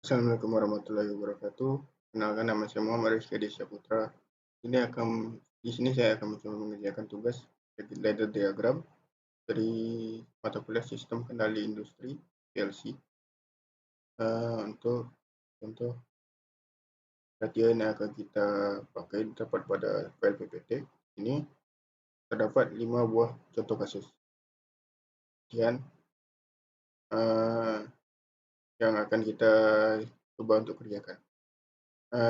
Assalamualaikum warahmatullahi wabarakatuh. Kenalkan, nama saya Muhammad Rizky Desya Putra. Di sini saya akan mencoba mengerjakan tugas ladder diagram dari mata kuliah Sistem Kendali Industri PLC. Untuk contoh latihan yang akan kita pakai dapat pada file PPT. Ini terdapat 5 buah contoh kasus. Kemudian yang akan kita coba untuk kerjakan.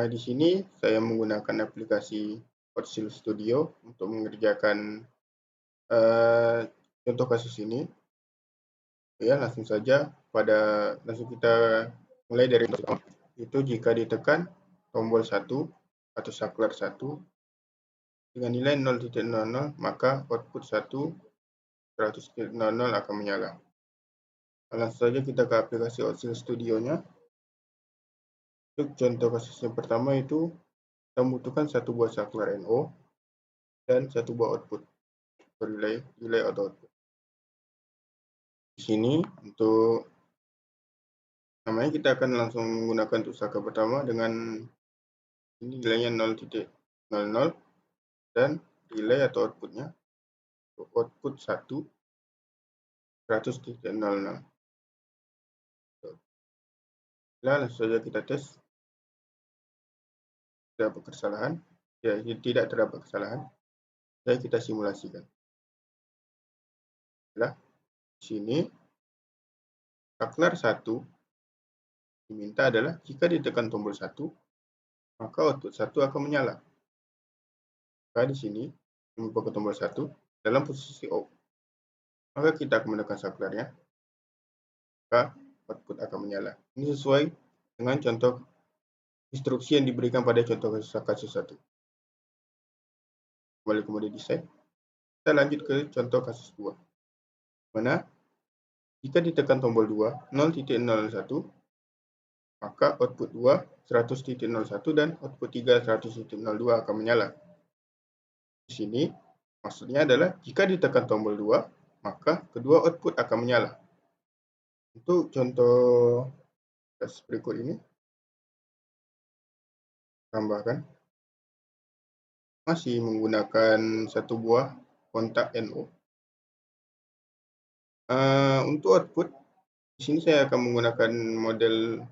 Di sini saya menggunakan aplikasi Visual Studio untuk mengerjakan contoh kasus ini. Ya, langsung kita mulai dari itu. Jika ditekan tombol 1 atau saklar 1 dengan nilai 0.00, maka output 100.00 akan menyala. Langsung saja kita ke aplikasi Visual Studio-nya. Untuk contoh kasus yang pertama itu kita membutuhkan satu buah saklar NO dan satu buah output relay atau output. Di sini untuk namanya kita akan langsung menggunakan untuk saklar pertama dengan ini nilainya 0.00 dan relay atau outputnya output 100.00. Langsung saja kita tes. Terdapat kesalahan? Ya, tidak terdapat kesalahan. Dan kita simulasikan. Di sini saklar 1 diminta adalah jika ditekan tombol 1, maka output 1 akan menyala. Maka di sini merupakan tombol 1 dalam posisi off. Maka kita akan menekan saklarnya, maka output akan menyala. Ini sesuai dengan contoh instruksi yang diberikan pada contoh kasus 1. Kembali ke mode desain. Kita lanjut ke contoh kasus 2. Mana jika ditekan tombol 2 0.01, maka output 2 100.01 dan output 3 100.02 akan menyala. Di sini maksudnya adalah jika ditekan tombol 2, maka kedua output akan menyala. Untuk contoh kasus berikut ini, tambahkan masih menggunakan satu buah kontak NO. Untuk output, di sini saya akan menggunakan model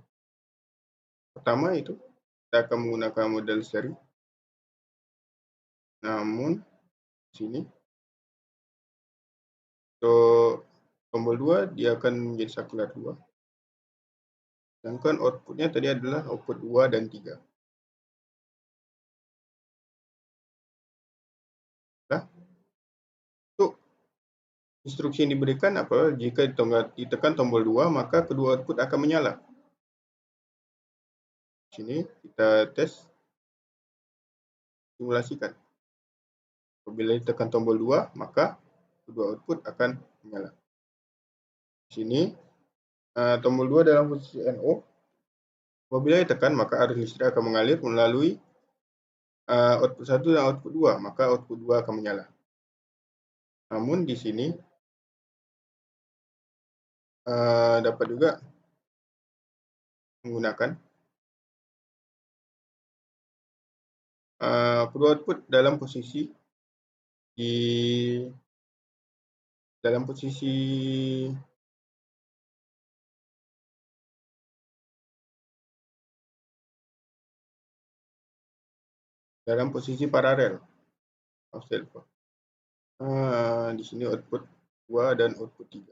pertama, itu kita akan menggunakan model seri. Namun di sini untuk tombol 2 dia akan menjadi saklar 2. Sedangkan outputnya tadi adalah output 2 dan 3. Untuk instruksi yang diberikan apa? Jika ditekan tombol 2, maka kedua output akan menyala. Di sini kita tes, simulasikan. Apabila ditekan tombol 2, maka kedua output akan menyala. Di sini tombol 2 dalam posisi NO. Apabila ditekan, maka arus listrik akan mengalir melalui output 1 dan output 2, maka output 2 akan menyala. Namun di sini dapat juga menggunakan kedua output dalam posisi paralel. Di sini output 2 dan output 3.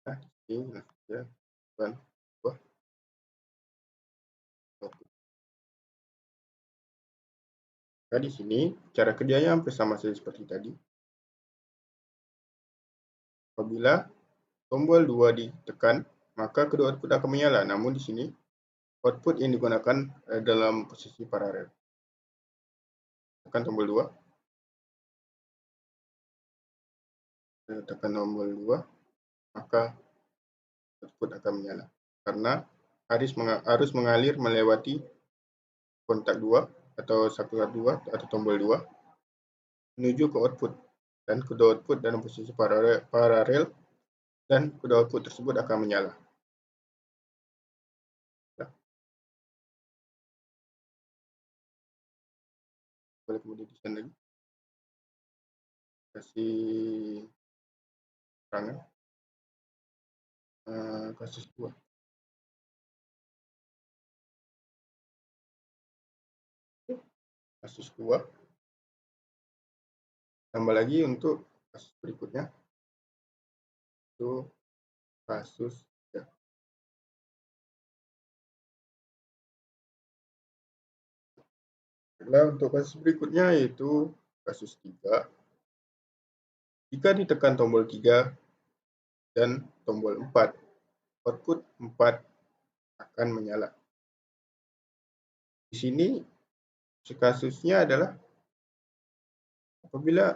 Nah, ini ya, dan buah. Nah, di sini cara kerjanya hampir sama saja seperti tadi. Apabila tombol 2 ditekan, maka kedua output akan menyala. Namun di sini output yang digunakan dalam posisi paralel. Tekan tombol 2. Tekan tombol 2, maka output akan menyala. Karena arus mengalir melewati kontak 2 atau saklar 2 atau tombol 2 menuju ke output, dan kedua output dalam posisi paralel dan kedua output tersebut akan menyala. balik mode desain lagi, kasih keterangan kasus 2. Kasus 2, tambah lagi untuk kasus berikutnya itu kasus 3. Nah, untuk kasus berikutnya yaitu kasus 3. Jika ditekan tombol 3 dan tombol 4, output 4 akan menyala. Di sini kasusnya adalah apabila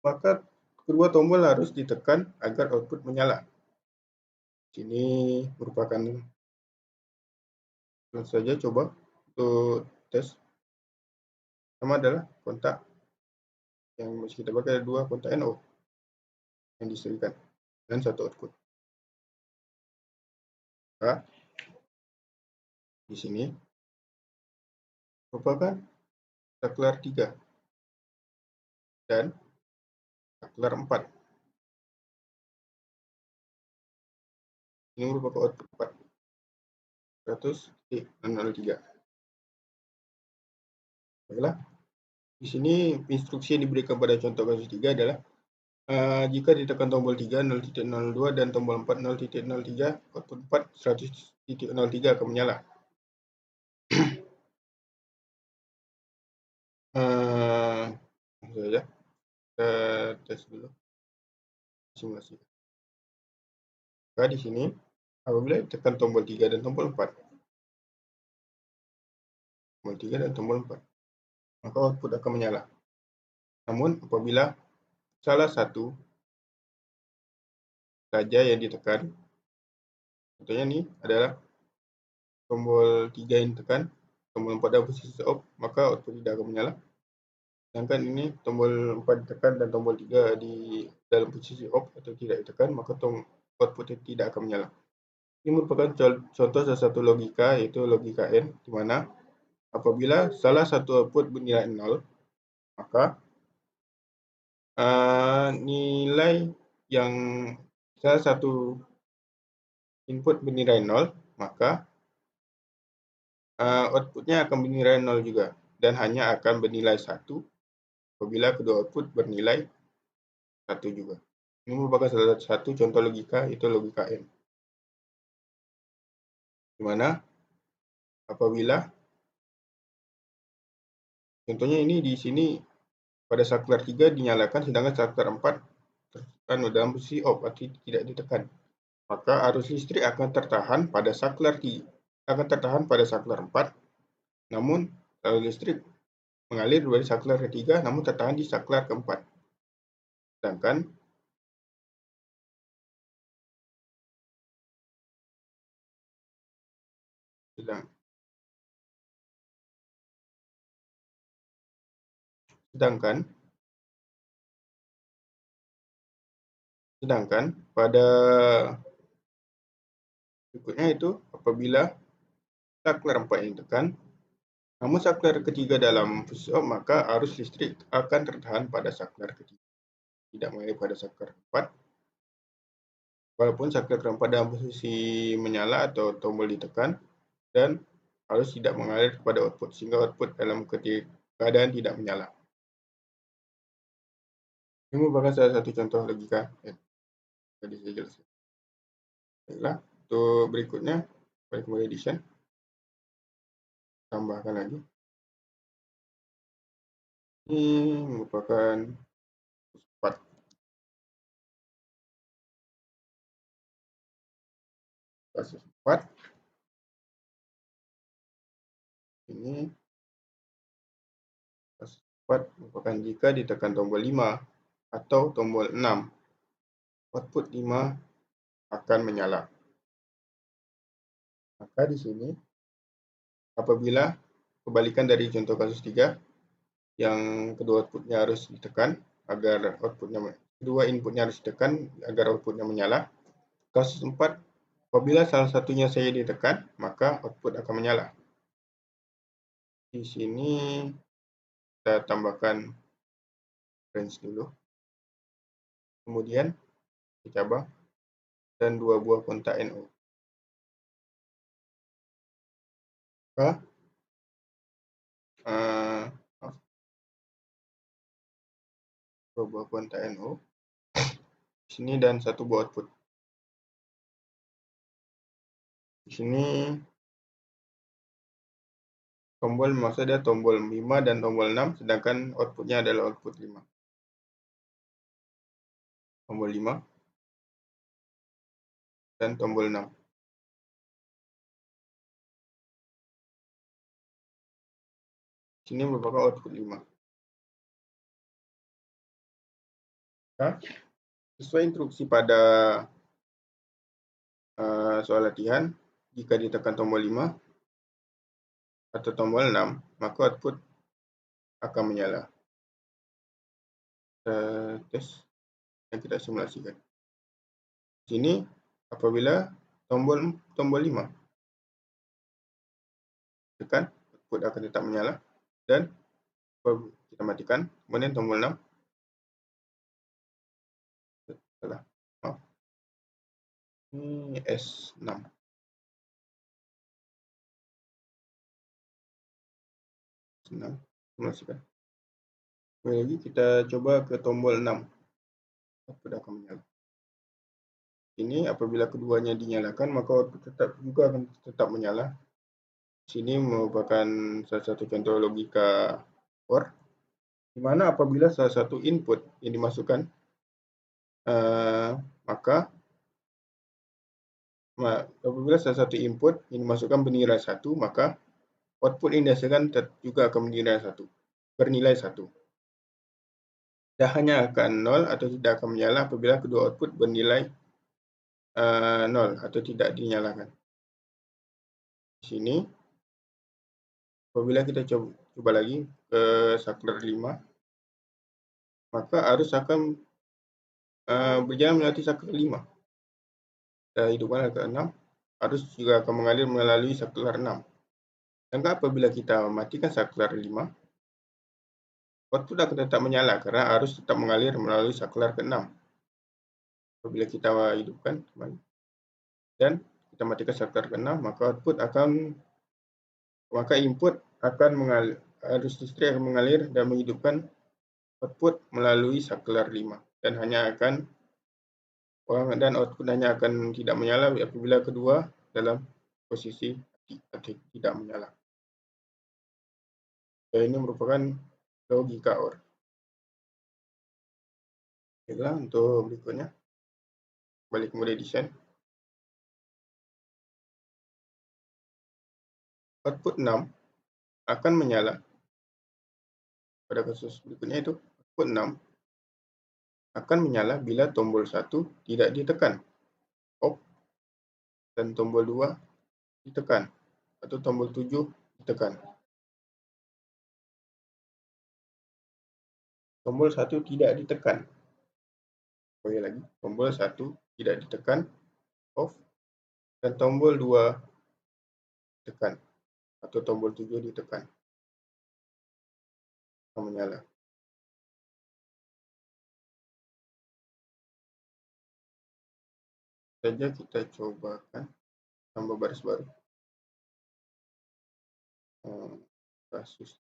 maka kedua tombol harus ditekan agar output menyala. Di sini merupakan langsung saja coba untuk tes. Pertama adalah kontak yang mesti kita pakai ada 2 kontak NO yang diserikan dan 1 output. Maka di sini merupakan saklar 3 dan saklar 4. Ini merupakan output 4. 100.003. Baiklah, di sini instruksi yang diberikan pada contoh kasus 3 adalah jika ditekan tombol 3 0.02 dan tombol 4 0.03, output 4 100.03 akan menyala. Langsung saja kita tes dulu simulasi. Maka di sini apabila ditekan tombol 3 dan tombol 4, tombol 3 dan tombol 4, maka output akan menyala. Namun apabila salah satu saja yang ditekan, contohnya ini adalah tombol 3 yang ditekan, tombol 4 dalam posisi off, maka output tidak akan menyala. Sedangkan ini tombol 4 ditekan dan tombol 3 di dalam posisi off atau tidak ditekan, maka output tidak akan menyala. Ini merupakan contoh salah satu logika, yaitu logika N, di mana apabila salah satu output bernilai 0, maka nilai yang salah satu input bernilai 0, maka outputnya akan bernilai 0 juga, dan hanya akan bernilai 1 apabila kedua output bernilai 1 juga. Ini merupakan salah satu contoh logika, yaitu logika N. Di mana apabila contohnya ini di sini pada saklar 3 dinyalakan, sedangkan saklar 4 dalam posisi off atau tidak ditekan, maka arus listrik akan tertahan pada saklar 4, namun arus listrik mengalir dari saklar ketiga namun tertahan di saklar keempat. Sedangkan pada berikutnya itu apabila saklar 4 yang ditekan, namun saklar ketiga dalam posisi off, maka arus listrik akan tertahan pada saklar ketiga, tidak mengalir pada saklar 4. Walaupun saklar keempat dalam posisi menyala atau tombol ditekan, dan arus tidak mengalir kepada output, sehingga output dalam keadaan tidak menyala. Ini merupakan salah satu contoh logika yang tadi saya jelaskan. Baiklah, untuk berikutnya, balik mode desain, tambahkan lagi. Ini merupakan 4. Kasus 4. Ini kasus 4 merupakan jika ditekan tombol 5 atau tombol 6, output 5 akan menyala. Maka di sini apabila kebalikan dari contoh kasus 3 yang kedua outputnya harus ditekan agar kedua inputnya harus ditekan agar outputnya menyala. Kasus 4, apabila salah satunya saja ditekan, maka output akan menyala. Di sini kita tambahkan range dulu, kemudian cabang dan 2 buah kontak NO. Maka maaf, 2 buah kontak NO di sini dan 1 buah output. Di sini tombol maksudnya tombol 5 dan tombol 6, sedangkan outputnya adalah output 5. Tombol 5 dan tombol 6. Sini merupakan output 5. Nah, sesuai instruksi pada soal latihan, jika ditekan tombol 5 atau tombol 6, maka output akan menyala. Tes yang kita simulasikan. Di sini apabila tombol 5 tekan, output akan tetap menyala, dan kita matikan. Kemudian tombol 6 ini S6. Simulasikan. Kemudian lagi kita coba ke tombol 6. Output akan menyala. Ini apabila keduanya dinyalakan, maka output juga akan tetap menyala. Sini merupakan salah satu contoh logika OR, di mana apabila salah satu input yang dimasukkan, maka apabila salah satu input yang dimasukkan bernilai 1, maka output yang dihasilkan juga akan bernilai 1. Dan hanya akan 0 atau tidak akan menyala apabila kedua output bernilai 0 atau tidak dinyalakan. Di sini apabila kita coba lagi ke saklar 5, maka arus akan berjalan melewati saklar 5. Kita hidupkan ke 6, arus juga akan mengalir melalui saklar 6. Dan apabila kita matikan saklar 5, output akan tetap menyala karena arus tetap mengalir melalui saklar ke-6. Apabila kita hidupkan kembali dan kita matikan saklar ke-6, maka input akan mengalir, arus listrik akan mengalir dan menghidupkan output melalui saklar 5, dan output hanya akan tidak menyala apabila kedua dalam posisi tidak menyala. Ini merupakan logika OR. Baiklah, untuk berikutnya balik ke mode desain. Output 6 akan menyala pada kasus berikutnya, itu output 6 akan menyala bila tombol 1 tidak ditekan, off, dan tombol 2 ditekan, atau tombol 7 ditekan. Tombol 1 tidak ditekan. Sekali lagi, tombol 1 tidak ditekan, off, dan tombol 2 ditekan, atau tombol 7 ditekan, akan menyala. Saja kita cobakan tambah baris baru. Kasus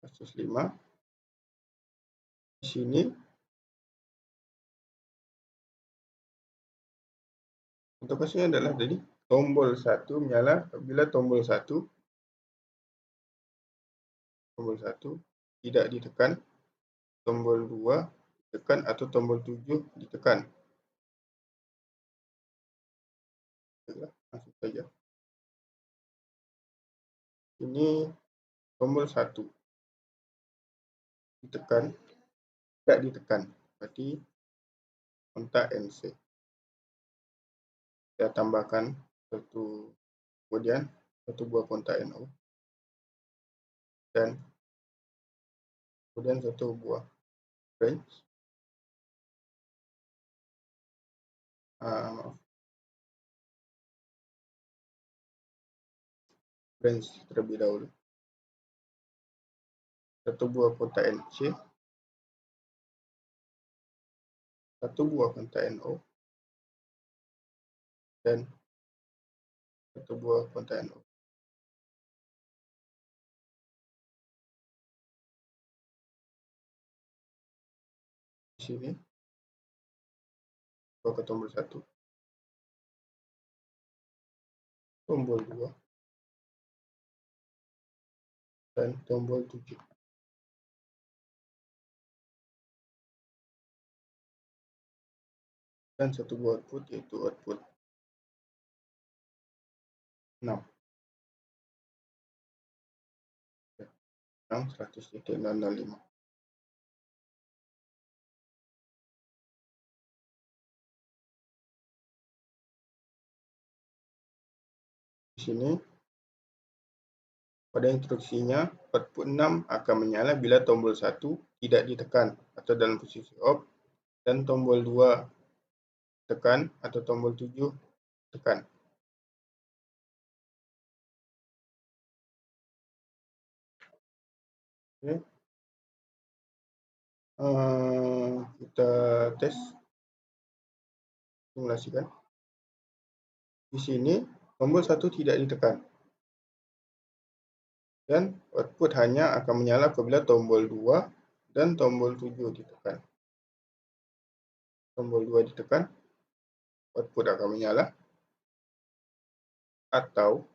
kasus 5. Di sini untuk kasusnya adalah jadi tombol 1 menyala apabila tombol 1 tidak ditekan, tombol 2 ditekan, atau tombol 7 ditekan. Langsung saja. Ini tombol 1 ditekan, tidak ditekan, berarti kontak NC. Kita tambahkan kemudian satu buah kontak NO, dan kemudian satu buah range. range terlebih dahulu. Satu buah kontak NC, satu buah kontak NO, dan satu buah kontak NO. Di sini bawa ke tombol 1, tombol 2, dan tombol 7. Dan satu buah output, yaitu output 6. 100.005. Di sini pada instruksinya output 6 akan menyala bila tombol 1 tidak ditekan atau dalam posisi off, dan tombol 2 tekan atau tombol 7 tekan. Oke. Kita tes, simulasikan. Di sini tombol 1 tidak ditekan, dan output hanya akan menyala apabila tombol 2 dan tombol 7 ditekan. Tombol 2 ditekan, output akan menyala, atau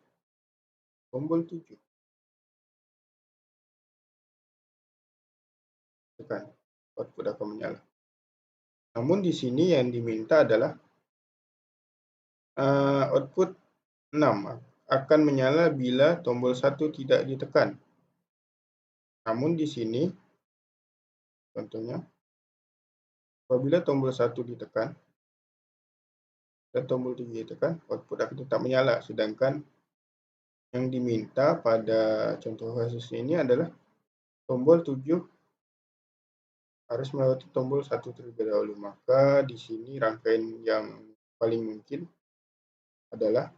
tombol 7 tekan, output akan menyala. Namun di sini yang diminta adalah output 6 akan menyala bila tombol 1 tidak ditekan. Namun di sini contohnya apabila tombol 1 ditekan dan tombol 7 ditekan, output akan tetap menyala. Sedangkan yang diminta pada contoh kasus ini adalah tombol 7 harus melewati tombol 1 terlebih dahulu. Maka di sini rangkaian yang paling mungkin adalah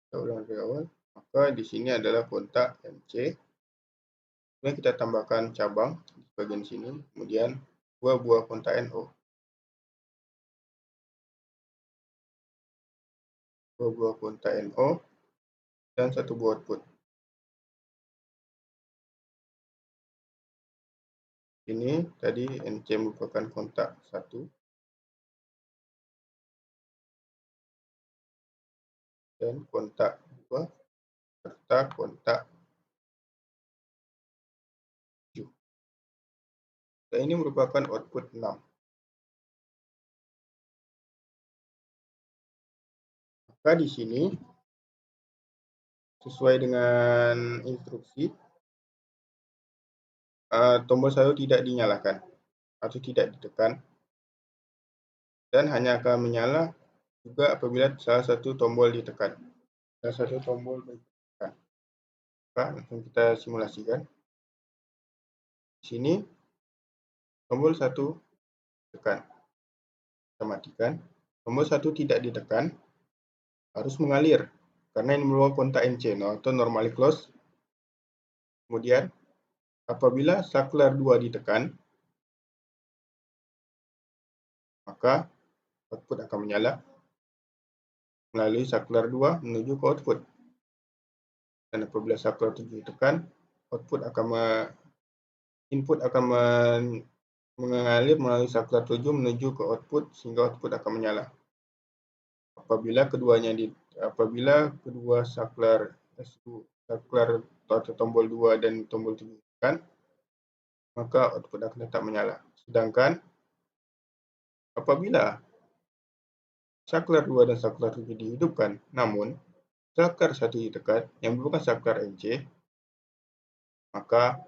kita ulang dari awal. Maka di sini adalah kontak MC. Kemudian kita tambahkan cabang di bagian sini, kemudian 2 buah kontak NO. 2 buah kontak NO dan 1 buah output. Ini tadi NC merupakan kontak 1 dan kontak 2 serta kontak 7. Dan ini merupakan output 6. Maka di sini sesuai dengan instruksi, tombol 1 tidak dinyalakan atau tidak ditekan, dan hanya akan menyala juga apabila salah satu tombol ditekan. Salah satu tombol ditekan. Maka langsung kita simulasikan. Di sini tombol 1 tekan. Kita matikan. Tombol 1 tidak ditekan, harus mengalir karena ini merupakan kontak NC atau normally close. Kemudian apabila saklar 2 ditekan, maka output akan menyala melalui saklar 2 menuju ke output. Dan apabila saklar 7 ditekan, input akan mengalir melalui saklar 7 menuju ke output sehingga output akan menyala. Apabila kedua saklar atau tombol 2 dan tombol 7 ditekan, maka output akan tetap menyala. Sedangkan apabila saklar 2 dan saklar 7 dihidupkan, namun saklar 1 ditekan yang bukan saklar NC, maka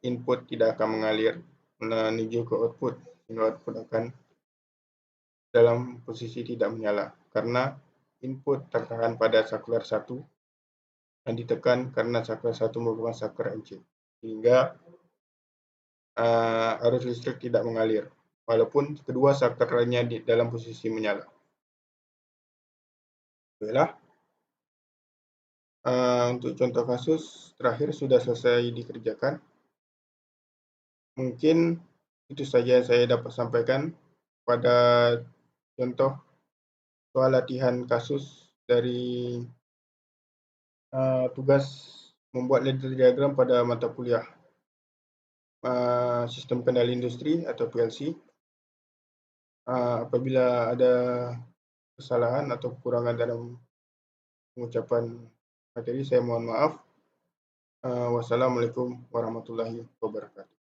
input tidak akan mengalir menuju ke output, sehingga output akan dalam posisi tidak menyala karena input tertahan pada saklar 1 yang ditekan karena saklar 1 merupakan saklar MC, sehingga arus listrik tidak mengalir walaupun kedua saklar lainnya dalam posisi menyala. Baiklah, untuk contoh kasus terakhir sudah selesai dikerjakan. Mungkin itu saja yang saya dapat sampaikan pada contoh soal latihan kasus dari tugas membuat ladder diagram pada mata kuliah sistem kendali industri atau PLC. Apabila ada kesalahan atau kekurangan dalam pengucapan materi, saya mohon maaf. Wassalamualaikum warahmatullahi wabarakatuh.